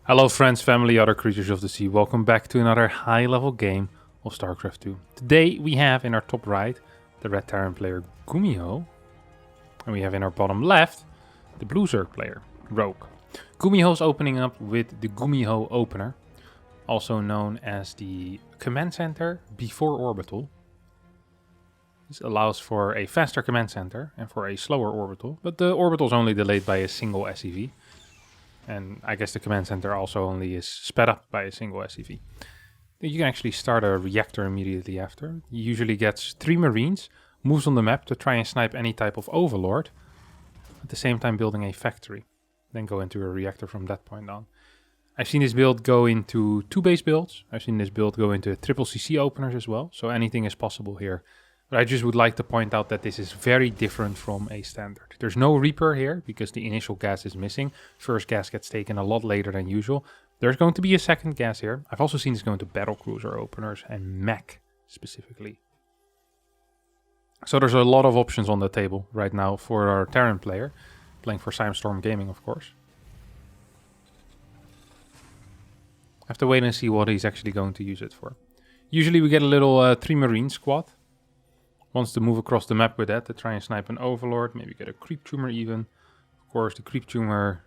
Hello friends, family, other creatures of the sea. Welcome back to another high-level game of StarCraft 2. Today we have in our top right the red Terran player Gumiho. And we have in our bottom left the blue Zerg player, Rogue. Gumiho's opening up with the Gumiho opener, also known as the command center before orbital. This allows for a faster command center and for a slower orbital, but the orbital is only delayed by a single SEV. And I guess the command center also only is sped up by a single SEV. You can actually start a reactor immediately after. He usually gets 3 marines, moves on the map to try and snipe any type of overlord, at the same time building a factory. Then go into a reactor from that point on. I've seen this build go into 2 base builds. I've seen this build go into triple CC openers as well. So anything is possible here. But I just would like to point out that this is very different from a standard. There's no Reaper here because the initial gas is missing. First gas gets taken a lot later than usual. There's going to be a second gas here. I've also seen this go into battlecruiser openers and mech specifically. So there's a lot of options on the table right now for our Terran player. Playing for Storm Gaming, of course. I have to wait and see what he's actually going to use it for. Usually we get a little 3 marine squad. Wants to move across the map with that to try and snipe an overlord, maybe get a creep tumor even. Of course, the creep tumor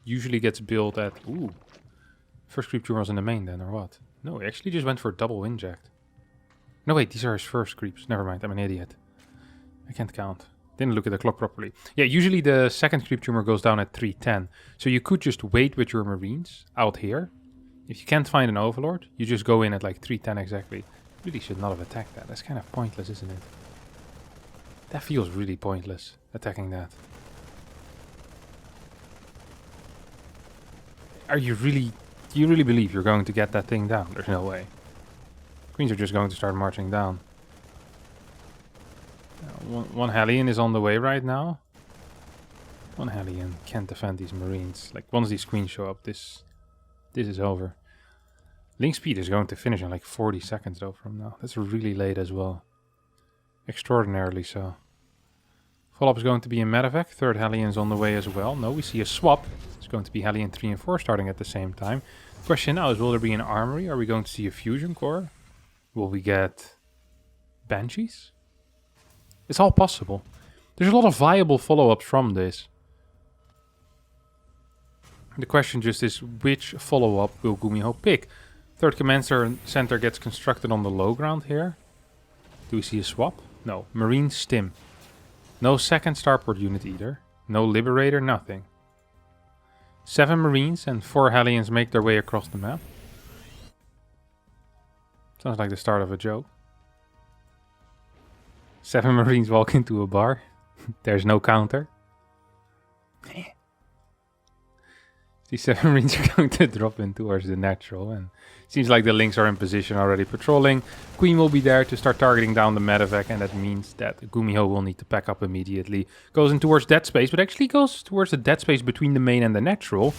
usually gets built at... Ooh, first creep tumor was in the main then, or what? No, he actually just went for a double inject. No, wait, these are his first creeps. Never mind, I'm an idiot. I can't count. Didn't look at the clock properly. Yeah, usually the second creep tumor goes down at 310. So you could just wait with your marines out here. If you can't find an overlord, you just go in at like 310 exactly. Really should not have attacked that. That's kind of pointless, isn't it? That feels really pointless, attacking that. Do you really believe you're going to get that thing down? There's no way. Queens are just going to start marching down. One Hellion is on the way right now. One Hellion can't defend these marines. Like, once these queens show up, this is over. Link speed is going to finish in like 40 seconds though from now. That's really late as well. Extraordinarily so. Follow-up is going to be a medevac. Third Hellion is on the way as well. No, we see a swap. It's going to be Hellion 3 and 4 starting at the same time. The question now is, will there be an armory? Are we going to see a fusion core? Will we get Banshees? It's all possible. There's a lot of viable follow-ups from this. The question just is, which follow-up will Gumiho pick? Third command center gets constructed on the low ground here. Do we see a swap? No. Marine Stim. No second starport unit either. No Liberator, nothing. 7 Marines and 4 Hellions make their way across the map. Sounds like the start of a joke. 7 Marines walk into a bar. There's no counter. These 7 Marines are going to drop in towards the natural, and seems like the Lynx are in position already patrolling. Queen will be there to start targeting down the medevac, and that means that Gumiho will need to pack up immediately. Goes in towards dead space, but actually goes towards the dead space between the main and the natural.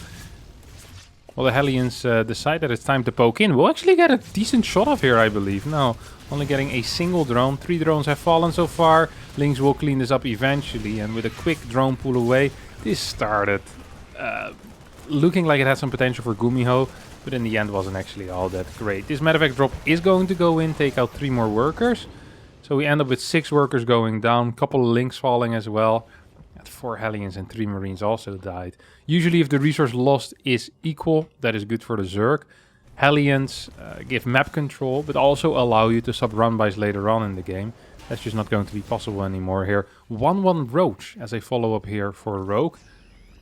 Well, the Hellions decide that it's time to poke in. We'll actually get a decent shot off here, I believe. No, only getting a single drone. 3 drones have fallen so far. Lynx will clean this up eventually, and with a quick drone pull away, this started... looking like it had some potential for Gumiho, but in the end wasn't actually all that great. This medevac drop is going to go in, take out 3 more workers. So we end up with 6 workers going down, couple of Lynx falling as well. And 4 Hellions and 3 Marines also died. Usually if the resource lost is equal, that is good for the Zerg. Hellions give map control, but also allow you to sub run-bys later on in the game. That's just not going to be possible anymore here. 1-1 Roach as a follow-up here for Rogue.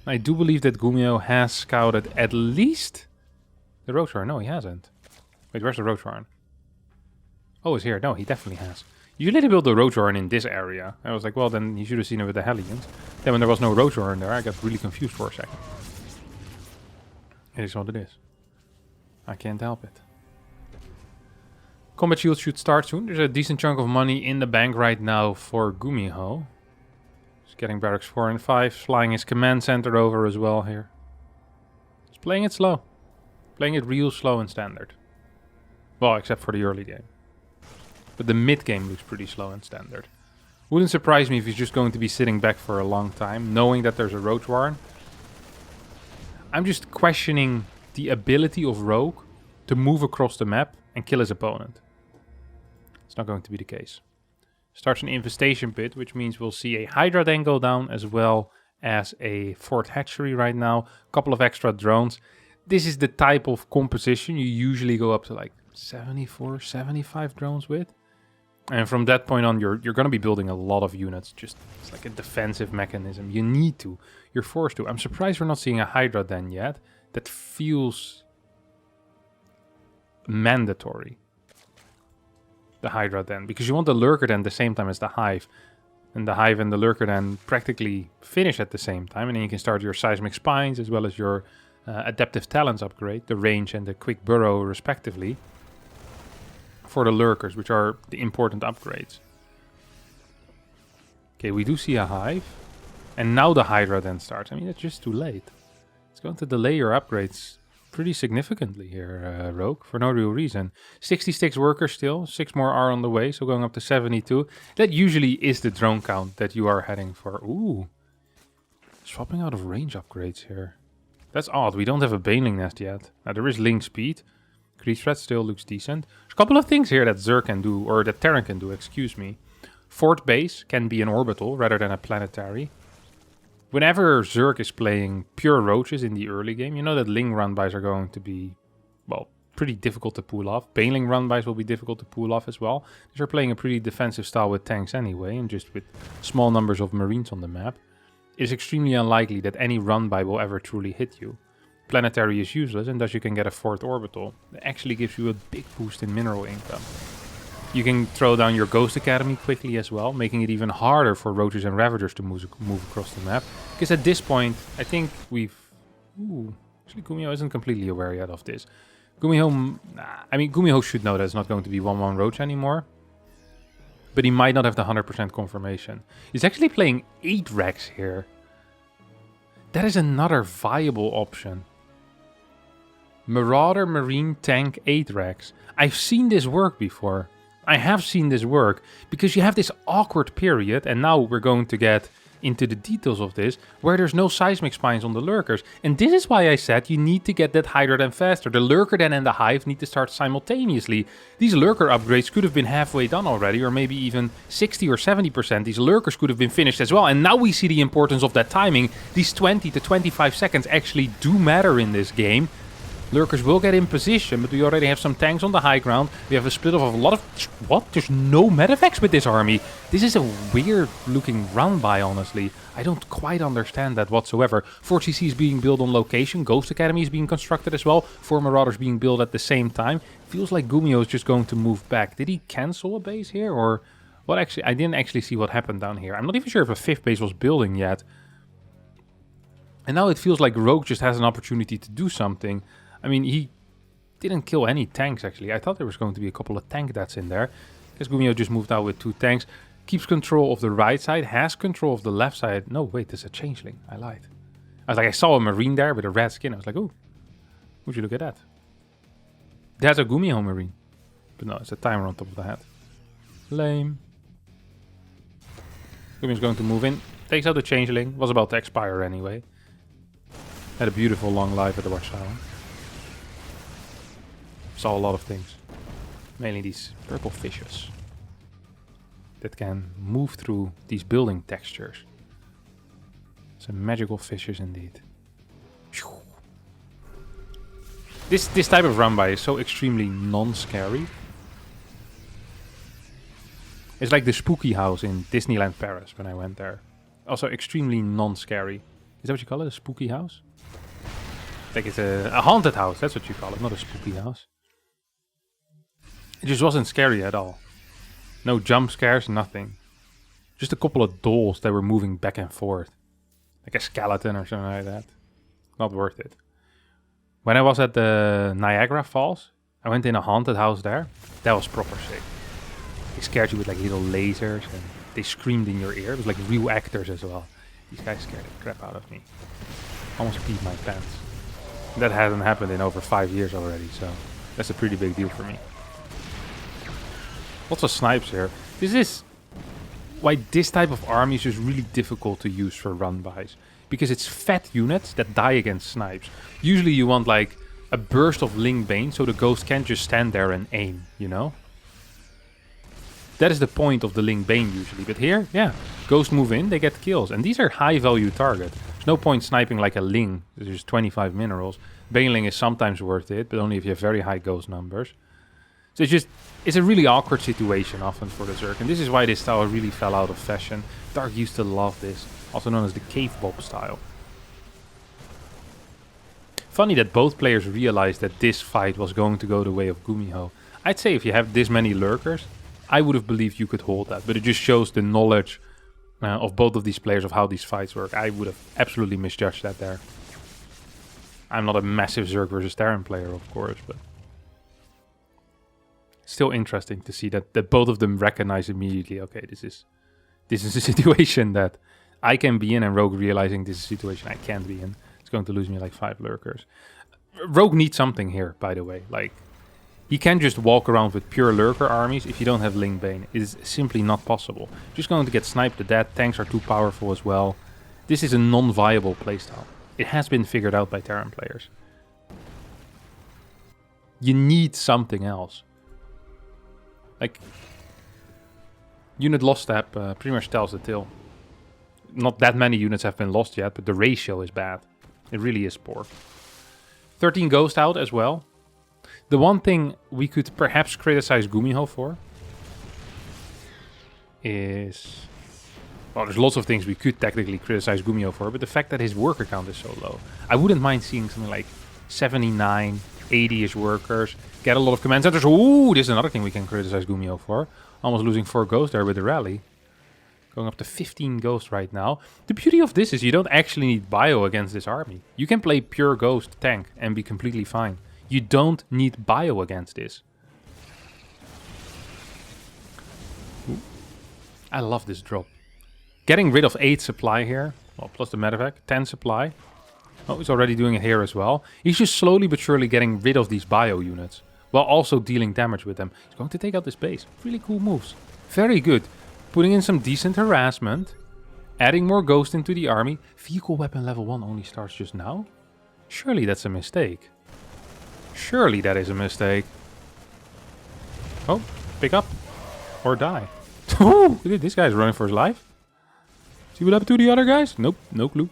I do believe that Gumiho has scouted at least the Roach Warren. No, he hasn't. Wait, where's the Roach Warren? Oh, it's here. No, he definitely has. Usually they build the Roach Warren in this area. I was like, well, then you should have seen it with the Hellions. Then when there was no Roach Warren there, I got really confused for a second. It is what it is. I can't help it. Combat shields should start soon. There's a decent chunk of money in the bank right now for Gumiho. Getting barracks 4 and 5, flying his command center over as well here. Just playing it slow. Playing it real slow and standard. Well, except for the early game. But the mid game looks pretty slow and standard. Wouldn't surprise me if he's just going to be sitting back for a long time, knowing that there's a Roach Warren. I'm just questioning the ability of Rogue to move across the map and kill his opponent. It's not going to be the case. Starts an infestation pit, which means we'll see a Hydra then go down, as well as a Fort Hatchery right now. A couple of extra drones. This is the type of composition you usually go up to like 74, 75 drones with. And from that point on, you're going to be building a lot of units. Just, it's like a defensive mechanism. You need to. You're forced to. I'm surprised we're not seeing a Hydra then yet. That feels mandatory. The Hydra then, because you want the Lurker then the same time as the Hive. And the Hive and the Lurker then practically finish at the same time. And then you can start your Seismic Spines as well as your Adaptive Talents upgrade. The range and the Quick Burrow respectively. For the Lurkers, which are the important upgrades. Okay, we do see a Hive. And now the Hydra then starts. I mean, it's just too late. It's going to delay your upgrades pretty significantly here, Rogue, for no real reason. 66 workers still, 6 more are on the way, so going up to 72. That usually is the drone count that you are heading for. Ooh, swapping out of range upgrades here. That's odd, we don't have a Baneling Nest yet. Now there is Link Speed. Creep Threat still looks decent. There's a couple of things here that Zerg can do, or that Terran can do, excuse me. Fort Base can be an orbital rather than a planetary. Whenever Zerg is playing pure roaches in the early game, you know that Ling run-bys are going to be, well, pretty difficult to pull off. Baneling run-bys will be difficult to pull off as well. Because you're playing a pretty defensive style with tanks anyway, and just with small numbers of Marines on the map. It's extremely unlikely that any run-by will ever truly hit you. Planetary is useless, and thus you can get a fourth orbital. It actually gives you a big boost in mineral income. You can throw down your Ghost Academy quickly as well, making it even harder for Roaches and Ravagers to move across the map. Because at this point, I think we've... Ooh, actually Gumiho isn't completely aware yet of this. Gumiho... I mean, Gumiho should know that it's not going to be 1-1 Roach anymore. But he might not have the 100% confirmation. He's actually playing 8 Rex here. That is another viable option. Marauder, Marine, Tank, 8 Rex. I've seen this work before. I have seen this work, because you have this awkward period, and now we're going to get into the details of this, where there's no Seismic Spines on the Lurkers. And this is why I said you need to get that Hydra then faster. The Lurker then and the Hive need to start simultaneously. These Lurker upgrades could have been halfway done already, or maybe even 60 or 70%. These Lurkers could have been finished as well, and now we see the importance of that timing. These 20 to 25 seconds actually do matter in this game. Lurkers will get in position, but we already have some tanks on the high ground. We have a split of a lot of... What? There's no medevacs with this army. This is a weird looking run-by, honestly. I don't quite understand that whatsoever. Fort CC is being built on location. Ghost Academy is being constructed as well. 4 Marauders being built at the same time. Feels like Gumiho is just going to move back. Did he cancel a base here? Or what? Actually, I didn't actually see what happened down here. I'm not even sure if a 5th base was building yet. And now it feels like Rogue just has an opportunity to do something. I mean, he didn't kill any tanks, actually. I thought there was going to be a couple of tank deaths in there. Because Gumiho just moved out with 2 tanks. Keeps control of the right side. Has control of the left side. No, wait, there's a changeling. I lied. I was like, I saw a Marine there with a red skin. I was like, oh, would you look at that? That's a Gumiho Marine. But no, it's a timer on top of the head. Lame. Gumiho's going to move in. Takes out the changeling. Was about to expire anyway. Had a beautiful long life at the Watchtower. Saw a lot of things. Mainly these purple fishes that can move through these building textures. Some magical fishes indeed. This type of run-by is so extremely non-scary. It's like the spooky house in Disneyland Paris when I went there. Also extremely non-scary. Is that what you call it? A spooky house? Like it's a haunted house, that's what you call it, not a spooky house. It just wasn't scary at all. No jump scares, nothing. Just a couple of dolls that were moving back and forth. Like a skeleton or something like that. Not worth it. When I was at the Niagara Falls, I went in a haunted house there. That was proper sick. They scared you with like little lasers and they screamed in your ear. It was like real actors as well. These guys scared the crap out of me. Almost peed my pants. That hasn't happened in over 5 years already, so that's a pretty big deal for me. Lots of snipes here. This is why this type of army is just really difficult to use for run-bys. because it's fat units that die against snipes. Usually you want like a burst of Ling Bane so the ghost can't just stand there and aim, you know? That is the point of the Ling Bane usually. But here, yeah, ghosts move in, they get kills. And these are high value targets. There's no point sniping like a Ling. There's 25 minerals. Baneling is sometimes worth it, but only if you have very high ghost numbers. So it's a really awkward situation often for the Zerg. And this is why this style really fell out of fashion. Dark used to love this, also known as the cave bob style. Funny that both players realized that this fight was going to go the way of Gumiho. I'd say if you have this many lurkers, I would have believed you could hold that. But it just shows the knowledge of both of these players of how these fights work. I would have absolutely misjudged that there. I'm not a massive Zerg versus Terran player, of course, but still interesting to see that both of them recognize immediately, okay, this is a situation that I can be in, and Rogue realizing this is a situation I can't be in. It's going to lose me like 5 lurkers. Rogue needs something here, by the way. Like, he can't just walk around with pure lurker armies if you don't have Ling Bane. It is simply not possible. Just going to get sniped to death. Tanks are too powerful as well. This is a non-viable playstyle. It has been figured out by Terran players. You need something else. Like, unit loss step pretty much tells the tale. Not that many units have been lost yet, but the ratio is bad. It really is poor. 13 ghost out as well. The one thing we could perhaps criticize Gumiho for is... Well, there's lots of things we could technically criticize Gumiho for, but the fact that his worker count is so low. I wouldn't mind seeing something like 79, 80-ish workers, get a lot of command centers. Ooh, this is another thing we can criticize Gumiho for. Almost losing 4 ghosts there with the rally. Going up to 15 ghosts right now. The beauty of this is you don't actually need bio against this army. You can play pure ghost tank and be completely fine. You don't need bio against this. Ooh. I love this drop. Getting rid of 8 supply here. Well, plus the medevac. 10 supply. Oh, he's already doing it here as well. He's just slowly but surely getting rid of these bio units, while also dealing damage with them. He's going to take out this base. Really cool moves. Very good. Putting in some decent harassment. Adding more ghost into the army. Vehicle weapon level 1 only starts just now? Surely that's a mistake. Surely that is a mistake. Oh, pick up. Or die. Oh, look at this guy's running for his life. See what happened to the other guys? Nope, no clue.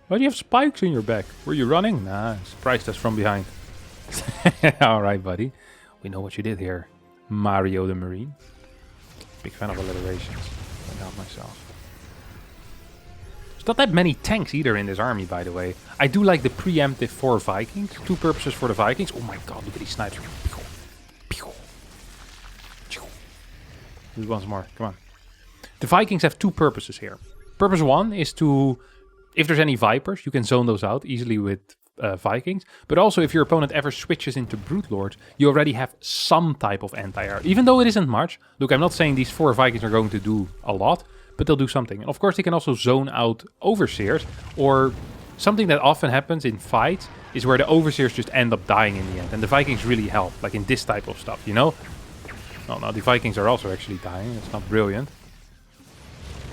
Why do you have spikes in your back? Were you running? Nah, surprised us from behind. Alright, buddy. We know what you did here. Mario the Marine. Big fan of alliterations. Can't help myself. There's not that many tanks either in this army, by the way. I do like the preemptive 4 Vikings. 2 purposes for the Vikings. Oh my god, look at these snipers. Do it once more. Come on. The Vikings have 2 purposes here. Purpose 1 is to, if there's any Vipers, you can zone those out easily with Vikings. But also, if your opponent ever switches into Brute Lords, you already have some type of anti-air. Even though it isn't much. Look, I'm not saying these 4 Vikings are going to do a lot, but they'll do something. And of course, they can also zone out Overseers, or something that often happens in fights is where the Overseers just end up dying in the end. And the Vikings really help, like in this type of stuff, you know? Oh, no, the Vikings are also actually dying. It's not brilliant.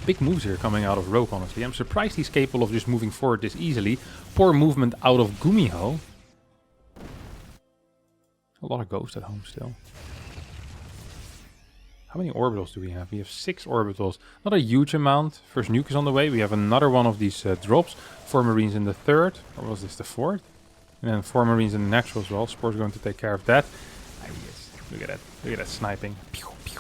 Big moves here coming out of Rogue, honestly. I'm surprised he's capable of just moving forward this easily. Poor movement out of Gumiho. A lot of ghosts at home still. How many orbitals do we have? We have 6 orbitals. Not a huge amount. First nuke is on the way. We have another one of these drops. 4 Marines in the 3rd. Or was this the 4th? And then 4 Marines in the natural as well. Spore's going to take care of that. Ah, yes. Look at that. Look at that sniping. Pew, pew.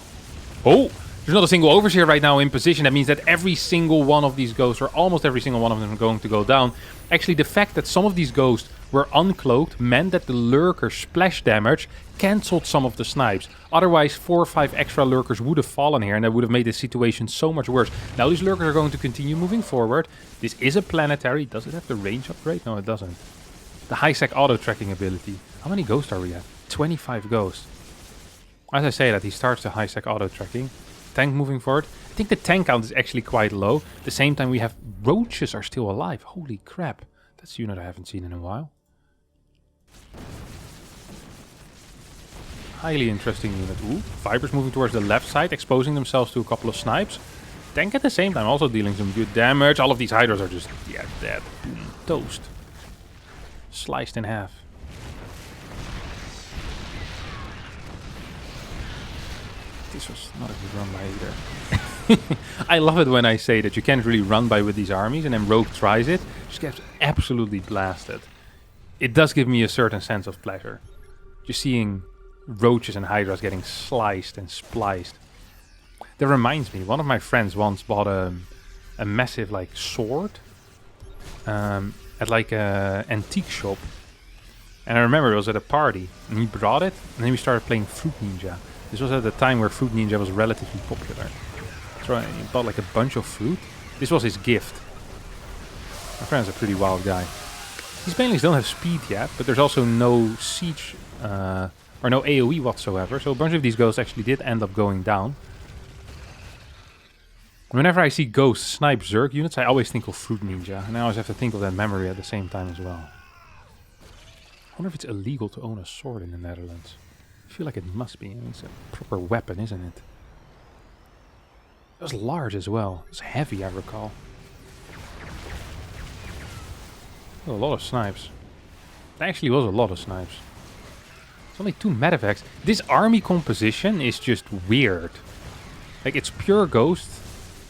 Oh! There's not a single Overseer right now in position. That means that every single one of these ghosts, or almost every single one of them, are going to go down. Actually, the fact that some of these ghosts were uncloaked meant that the Lurker splash damage cancelled some of the snipes. Otherwise, 4 or 5 extra Lurkers would have fallen here, and that would have made the situation so much worse. Now these Lurkers are going to continue moving forward. This is a planetary. Does it have the range upgrade? No, it doesn't. The high-sec auto-tracking ability. How many ghosts are we at? 25 ghosts. As I say that, he starts the high-sec auto-tracking. Tank moving forward. I think the tank count is actually quite low. At the same time, we have roaches are still alive. Holy crap. That's a unit I haven't seen in a while. Highly interesting unit. Ooh, Vipers moving towards the left side, exposing themselves to a couple of snipes. tank at the same time, also dealing some good damage. All of these Hydras are just, yeah, dead. Boom. Toast. Sliced in half. This was not a good run by either. I love it when I say that you can't really run by with these armies, and then Rogue tries it, just gets absolutely blasted. It does give me a certain sense of pleasure. Just seeing roaches and hydras getting sliced and spliced. That reminds me, one of my friends once bought a massive like sword at like a antique shop. And I remember it was at a party, and he brought it, and then we started playing Fruit Ninja. This was at the time where Fruit Ninja was relatively popular. So he bought like a bunch of fruit. This was his gift. My friend's a pretty wild guy. These banelings don't have speed yet, but there's also no siege or no AoE whatsoever. So a bunch of these ghosts actually did end up going down. Whenever I see ghosts snipe Zerg units, I always think of Fruit Ninja. And I always have to think of that memory at the same time as well. I wonder if it's illegal to own a sword in the Netherlands. I feel like it must be. I mean, it's a proper weapon, isn't it? It was large as well. It was heavy, I recall. A lot of snipes. There actually was a lot of snipes. It's only 2 medevacs. This army composition is just weird. Like, it's pure ghost,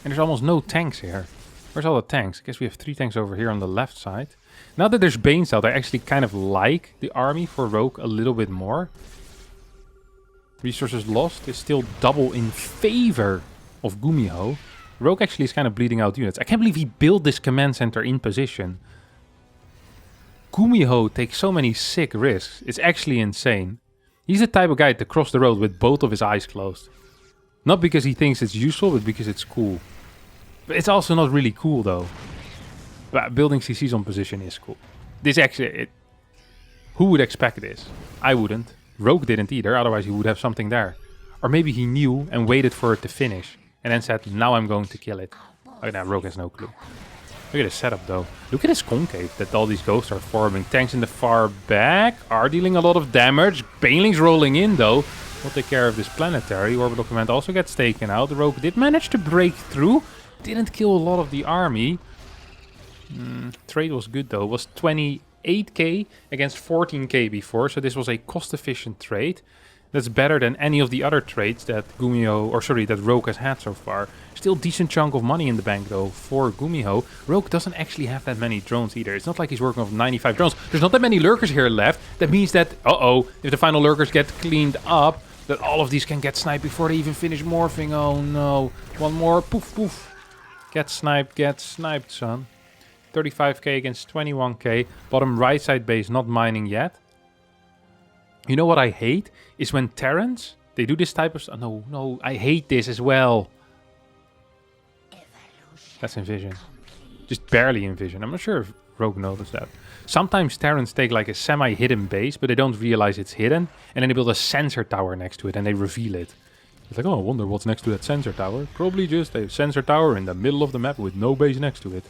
and there's almost no tanks here. Where's all the tanks? I guess we have 3 tanks over here on the left side. Now that there's Banes out, I actually kind of like the army for Rogue a little bit more. Resources lost is still double in favor of Gumiho. Rogue actually is kind of bleeding out units. I can't believe he built this command center in position. Gumiho takes so many sick risks. It's actually insane. He's the type of guy to cross the road with both of his eyes closed. Not because he thinks it's useful, but because it's cool. But it's also not really cool though. But building CCs on position is cool. This actually... who would expect this? I wouldn't. Rogue didn't either, otherwise he would have something there. Or maybe he knew and waited for it to finish. And then said, now I'm going to kill it. Oh, no, Rogue has no clue. Look at his setup though. Look at his concave that all these ghosts are forming. Tanks in the far back are dealing a lot of damage. Banelings rolling in though. We'll take care of this planetary. Orbital command also gets taken out. The Rogue did manage to break through. Didn't kill a lot of the army. Trade was good though. It was 28k against 14k before. So this was a cost-efficient trade. That's better than any of the other trades that that Rogue has had so far. Still decent chunk of money in the bank though for Gumiho. Rogue doesn't actually have that many drones either. It's not like he's working off 95 drones. There's not that many lurkers here left. That means that, if the final lurkers get cleaned up, that all of these can get sniped before they even finish morphing. Oh no. One more. Poof, poof. Get sniped, son. 35k against 21k. Bottom right side base not mining yet. You know what I hate? Is when Terrans, they do this type of stuff. No, I hate this as well. That's in vision. Just barely in vision. I'm not sure if Rogue noticed that. Sometimes Terrans take like a semi-hidden base, but they don't realize it's hidden. And then they build a sensor tower next to it and they reveal it. It's like, oh, I wonder what's next to that sensor tower. Probably just a sensor tower in the middle of the map with no base next to it.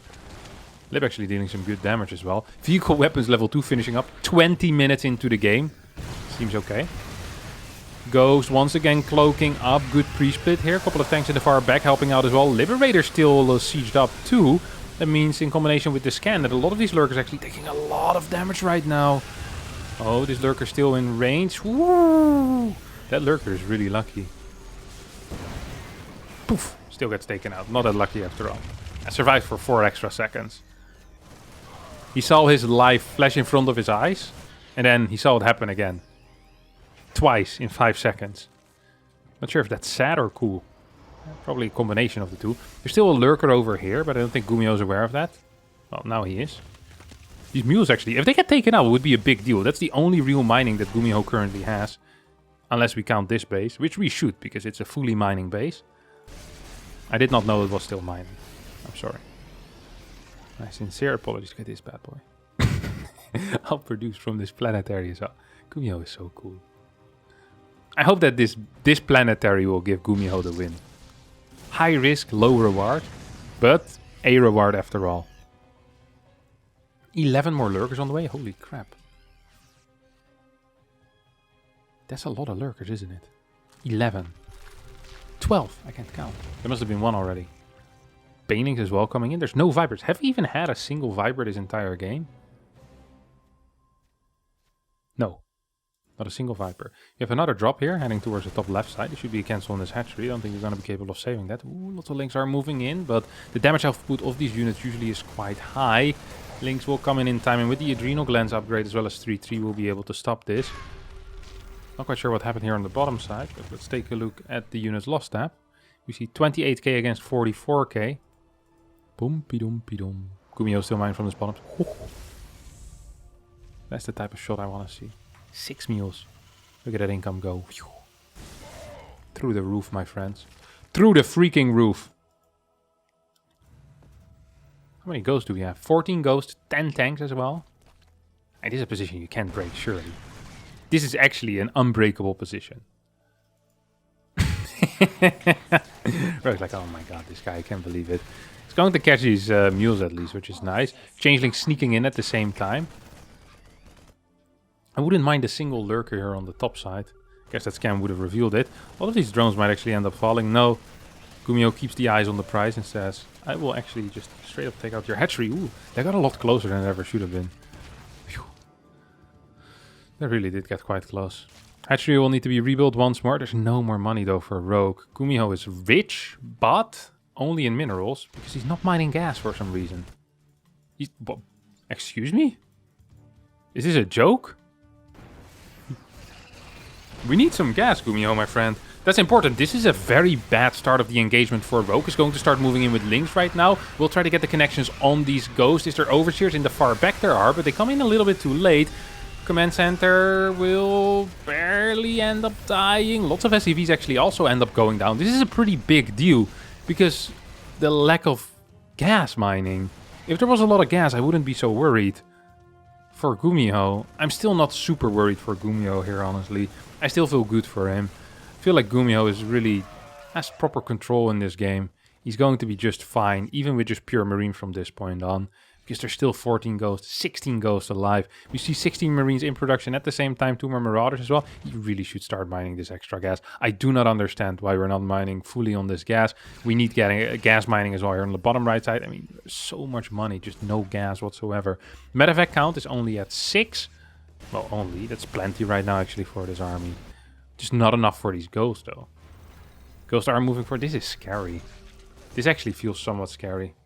Lib actually dealing some good damage as well. Vehicle weapons level 2 finishing up 20 minutes into the game. Seems okay. Ghost once again cloaking up. Good pre-split here. A couple of tanks in the far back helping out as well. Liberator still sieged up too. That means in combination with the scan that a lot of these lurkers actually taking a lot of damage right now. Oh, this lurker still in range. Woo! That lurker is really lucky. Poof! Still gets taken out. Not that lucky after all. I survived for 4 extra seconds. He saw his life flash in front of his eyes. And then he saw it happen again. Twice in 5 seconds. Not sure if that's sad or cool. Probably a combination of the two. There's still a lurker over here, but I don't think Gumiho's aware of that. Well, now he is. These mules actually, if they get taken out, it would be a big deal. That's the only real mining that Gumiho currently has. Unless we count this base, which we should, because it's a fully mining base. I did not know it was still mining. I'm sorry. My sincere apologies to this bad boy. I'll produce from this planetary as well. Gumiho is so cool. I hope that this planetary will give Gumiho the win. High risk, low reward, but a reward after all. 11 more lurkers on the way? Holy crap. That's a lot of lurkers, isn't it? 11. 12, I can't count. There must have been one already. banelings as well coming in. There's no Vipers. Have we even had a single Viper this entire game? No. Not a single Viper. You have another drop here, heading towards the top left side. There should be a cancel on this hatchery. I don't think you're going to be capable of saving that. Ooh, lots of Lynx are moving in, but the damage output of these units usually is quite high. Lynx will come in time, and with the Adrenal Glands upgrade as well as 3-3, we'll be able to stop this. Not quite sure what happened here on the bottom side, but let's take a look at the units lost tab. We see 28k against 44k. Boom, pidum, pidum. Gumiho still mining from this bottom. Ooh. That's the type of shot I want to see. 6 meals. Look at that income go. Phew. Through the roof, my friends. Through the freaking roof. How many ghosts do we have? 14 ghosts, 10 tanks as well. And this is a position you can't break, surely. This is actually an unbreakable position. Rogue's like, oh my god, this guy, I can't believe it. He's going to catch these mules at least, which is nice. Changeling sneaking in at the same time. I wouldn't mind a single lurker here on the top side. Guess that scan would have revealed it. A lot of these drones might actually end up falling. No, Gumiho keeps the eyes on the prize and says, I will actually just straight up take out your hatchery. Ooh, they got a lot closer than it ever should have been. Phew. They really did get quite close. Hatchery will need to be rebuilt once more. There's no more money though for a rogue. Gumiho is rich, but only in minerals, because he's not mining gas for some reason. He's... What? Excuse me? Is this a joke? We need some gas, Gumiho, my friend. That's important. This is a very bad start of the engagement for Rogue. He's going to start moving in with Lynx right now. We'll try to get the connections on these ghosts. Is there overseers in the far back? There are, but they come in a little bit too late. Command center will barely end up dying. Lots of SCVs actually also end up going down. This is a pretty big deal because the lack of gas mining. If there was a lot of gas, I wouldn't be so worried. For Gumiho, I'm still not super worried for Gumiho here, honestly. I still feel good for him. I feel like Gumiho is really has proper control in this game. He's going to be just fine, even with just pure Marine from this point on. Because there's still 14 ghosts, 16 ghosts alive. We see 16 Marines in production at the same time, 2 more Marauders as well. You really should start mining this extra gas. I do not understand why we're not mining fully on this gas. We need getting gas mining as well here on the bottom right side. I mean, there's so much money, just no gas whatsoever. Medevac count is only at 6. Well, only. That's plenty right now actually for this army. Just not enough for these ghosts though. Ghosts are moving forward. This is scary. This actually feels somewhat scary.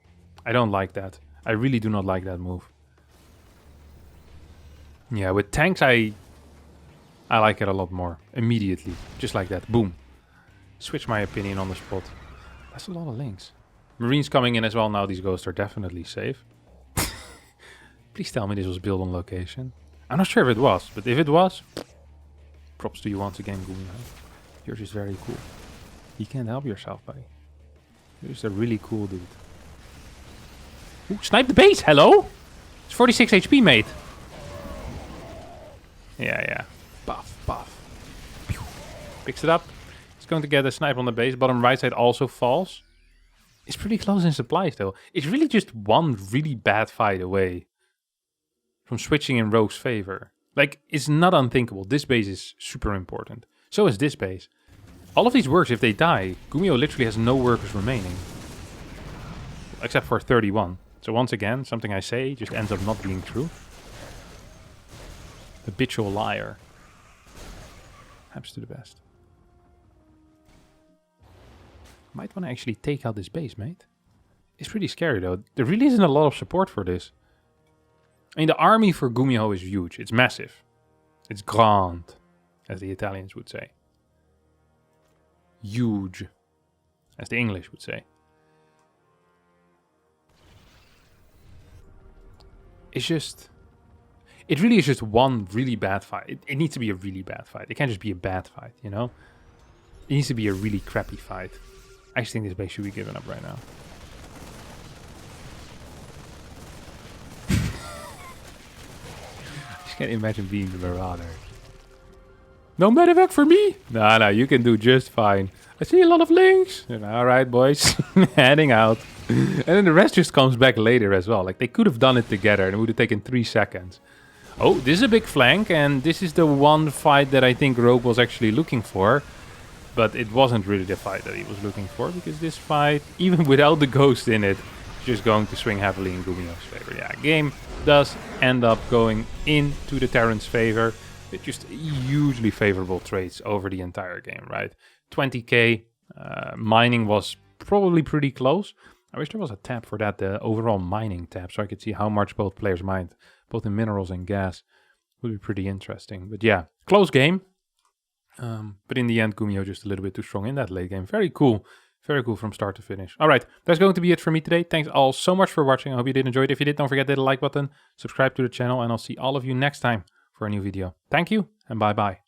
I don't like that. I really do not like that move. Yeah, with tanks I like it a lot more. Immediately. Just like that. Boom. Switch my opinion on the spot. That's a lot of links. Marines coming in as well now. These ghosts are definitely safe. Please tell me this was built on location. I'm not sure if it was, but if it was, props to you once again, Gumiho. Yours is very cool. You can't help yourself, buddy. You're just a really cool dude. Ooh, snipe the base, hello? It's 46 HP, mate. Yeah. Buff. Pew. Picks it up. It's going to get a snipe on the base. Bottom right side also falls. It's pretty close in supplies, though. It's really just one really bad fight away from switching in Rogue's favor. Like, it's not unthinkable. This base is super important. So is this base. All of these works, if they die, Gumiho literally has no workers remaining. Except for 31. So once again, something I say just ends up not being true. Habitual liar. Happens to the best. Might want to actually take out this base, mate. It's pretty scary though. There really isn't a lot of support for this. I mean, the army for Gumiho is huge. It's massive. It's grand, as the Italians would say. Huge, as the English would say. It's just... It really is just one really bad fight. It needs to be a really bad fight. It can't just be a bad fight, you know? It needs to be a really crappy fight. I just think this base should be given up right now. I just can't imagine being the Marauder. No medevac for me? No, you can do just fine. I see a lot of links. Alright, boys. Heading out. And then the rest just comes back later as well. Like, they could have done it together and it would have taken 3 seconds. Oh, this is a big flank. And this is the one fight that I think Rogue was actually looking for. but it wasn't really the fight that he was looking for, because this fight, even without the ghost in it, is just going to swing heavily in Gumiho's favor. Yeah, game does end up going into the Terran's favor with just hugely favorable trades over the entire game, right? 20k, mining was probably pretty close. I wish there was a tab for that, the overall mining tab, so I could see how much both players mined, both in minerals and gas. Would be pretty interesting. But yeah, close game. But in the end, Gumiho just a little bit too strong in that late game. Very cool. Very cool from start to finish. All right, that's going to be it for me today. Thanks all so much for watching. I hope you did enjoy it. If you did, don't forget to hit the like button, subscribe to the channel, and I'll see all of you next time for a new video. Thank you, and bye-bye.